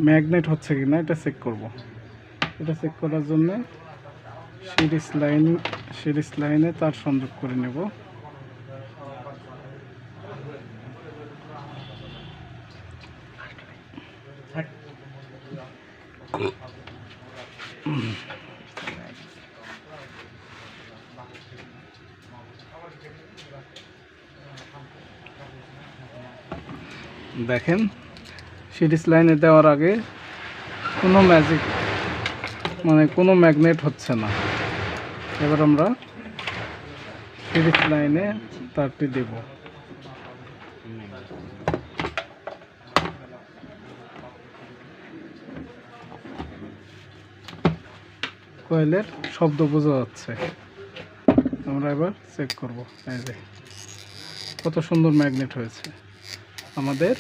Magnet হচ্ছে কিনা এটা চেক করব। এটা চেক করার জন্য সিরিজ লাইনে তার সংযোগ করে নেব। দেখেন সিরিজ লাইনে দেওয়ার আগে কোনো কোনো ম্যাগনেট হচ্ছে না। এবার আমরা সিরিজ লাইনে তারটি দেব। কয়েলের শব্দ বোঝা যাচ্ছে। আমরা এবার চেক করব। এই যে কত সুন্দর ম্যাগনেট হয়েছে আমাদের